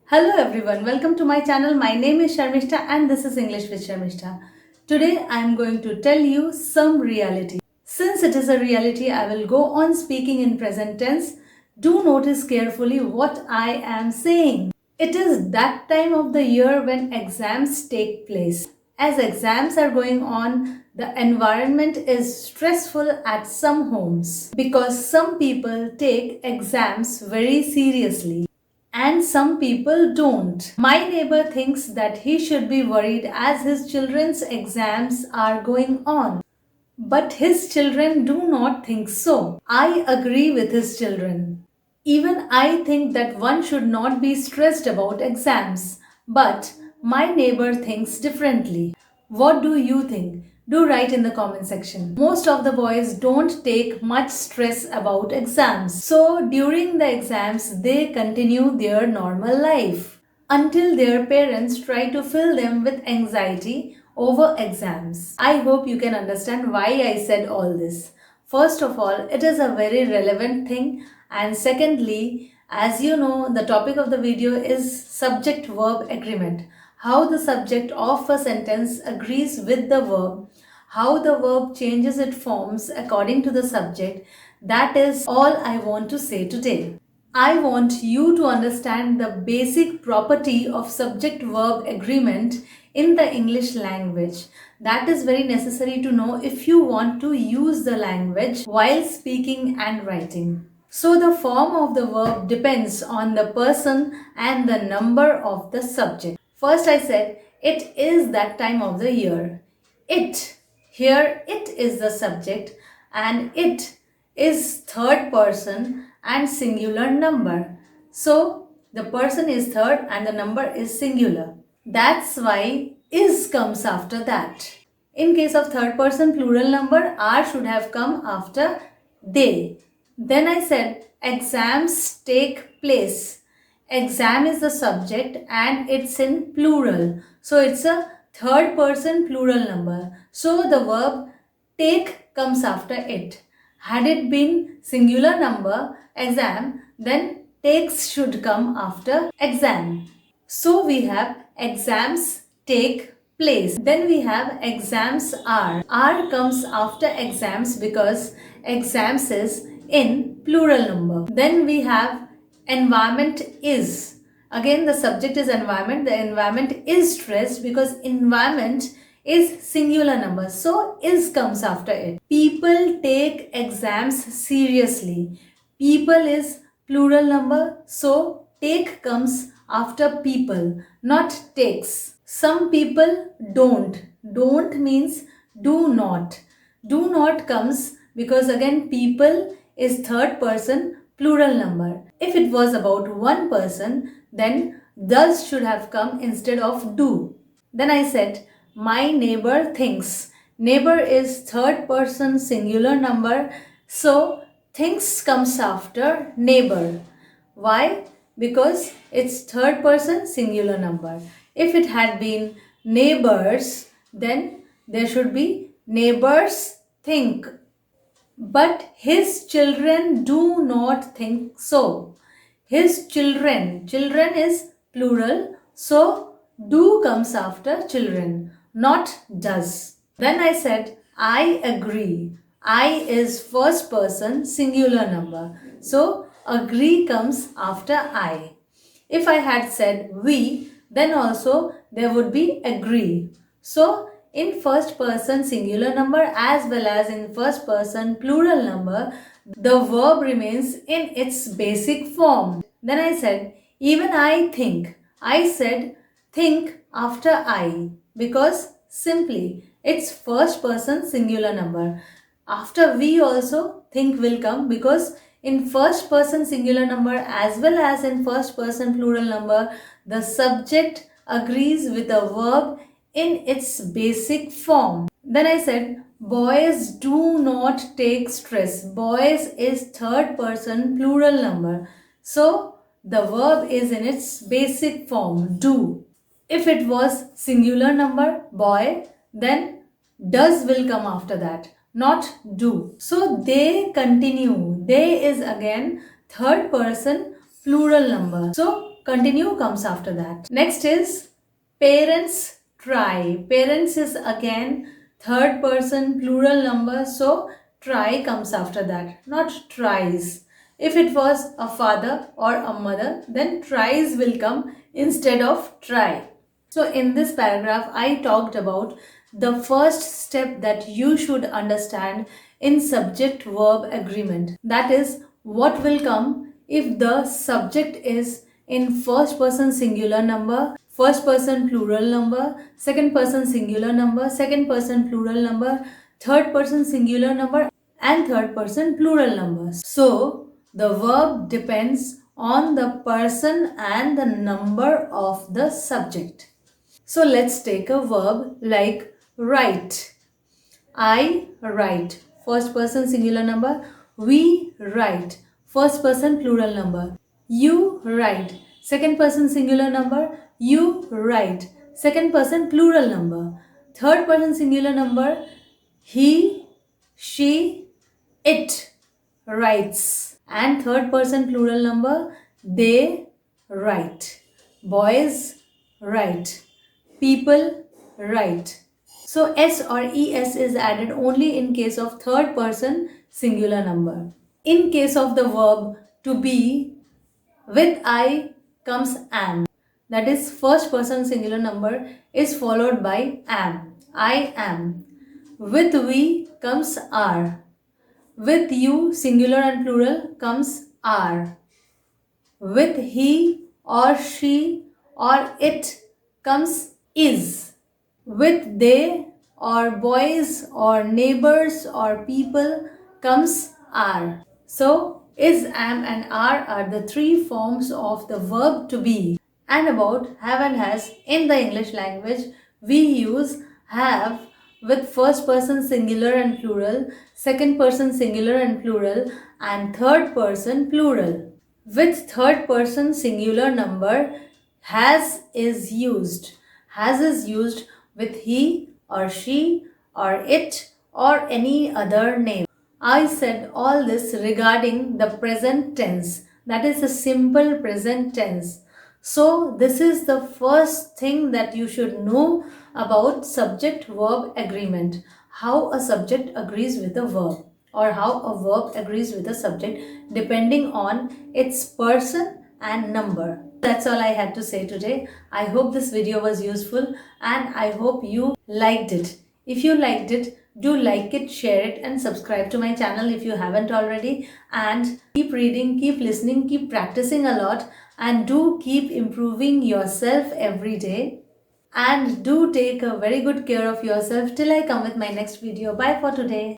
Hello everyone, welcome to my channel. My name is Sharmistha and this is English with Sharmistha. Today I am going to tell you some reality. Since it is a reality, I will go on speaking in present tense. Do notice carefully what I am saying. It is that time of the year when exams take place. As exams are going on, the environment is stressful at some homes because some people take exams very seriously and some people don't. My neighbor thinks that he should be worried as his children's exams are going on. But his children do not think so. I agree with his children. Even I think that one should not be stressed about exams. But my neighbor thinks differently. What do you think? Do write in the comment section. Most of the boys don't take much stress about exams. So during the exams, they continue their normal life until their parents try to fill them with anxiety over exams. I hope you can understand why I said all this. First of all, it is a very relevant thing, and secondly, as you know, the topic of the video is subject verb agreement. How the subject of a sentence agrees with the verb, how the verb changes its forms according to the subject. That is all I want to say today. I want you to understand the basic property of subject verb agreement in the English language. That is very necessary to know if you want to use the language while speaking and writing. So the form of the verb depends on the person and the number of the subject. First I said it is that time of the year. It, here it is the subject and it is third person and singular number. So the person is third and the number is singular. That's why is comes after that. In case of third person plural number, are should have come after they. Then I said exams take place. Exam is the subject and it's in plural. So it's a third person plural number. So the verb take comes after it. Had it been singular number exam, then takes should come after exam. So we have exams take place. Then we have exams are. Are comes after exams because exams is in plural number. Then we have environment is. Again the subject is environment. The environment is stressed because environment is singular number. So is comes after it. People take exams seriously. People is plural number. So take comes after people, not takes. Some people don't. Don't means do not. Do not comes because again people is third person plural number. If it was about one person, then does should have come instead of do. Then I said my neighbor thinks. Neighbor is third person singular number. So thinks comes after neighbor. Why? Because it's third person singular number. If it had been neighbors, then there should be neighbors think. But his children do not think so. His children. Children is plural. So do comes after children, not does. Then I said, I agree. I is first person singular number. So agree comes after I. If I had said we, then also there would be agree. So in first person singular number as well as in first person plural number, the verb remains in its basic form. Then I said, even I think. I said think after I because simply it's first person singular number. After we also think will come because in first person singular number as well as in first person plural number, the subject agrees with the verb in its basic form. Then I said, boys do not take stress. Boys is third person plural number. So the verb is in its basic form, do. If it was singular number, boy, then does will come after that, not do. So they continue. They is again third person plural number. So continue comes after that. Next is parents try. Parents is again third person plural number, so try comes after that, not tries. If it was a father or a mother, then tries will come instead of try. So in this paragraph, I talked about the first step that you should understand in subject verb agreement. That is, what will come if the subject is in first person singular number, first person plural number, second person singular number, second person plural number, third person singular number, and third person plural number. So the verb depends on the person and the number of the subject. So let's take a verb like write. I write. First person singular number. We write. First person plural number. You write. Second person singular number. You write. Second person plural number. Third person singular number. He, she, it writes. And third person plural number. They write. Boys write. People write. So S or ES is added only in case of third person singular number. In case of the verb to be, with I comes am. That is, first person singular number is followed by am. I am. With we comes are. With you singular and plural comes are. With he or she or it comes is. With they or boys or neighbors or people comes are. So, is, am, and are the three forms of the verb to be. And about have and has in the English language, we use have with first person singular and plural, second person singular and plural, and third person plural. With third person singular number, has is used. Has is used with he or she or it or any other name. I said all this regarding the present tense. That is a simple present tense. So this is the first thing that you should know about subject verb agreement. How a subject agrees with a verb, or how a verb agrees with a subject depending on its person and number. That's all I had to say today. I hope this video was useful and I hope you liked it. If you liked it, do like it, share it, and subscribe to my channel if you haven't already. And keep reading, keep listening, keep practicing a lot, and do keep improving yourself every day. And do take a very good care of yourself till I come with my next video. Bye for today.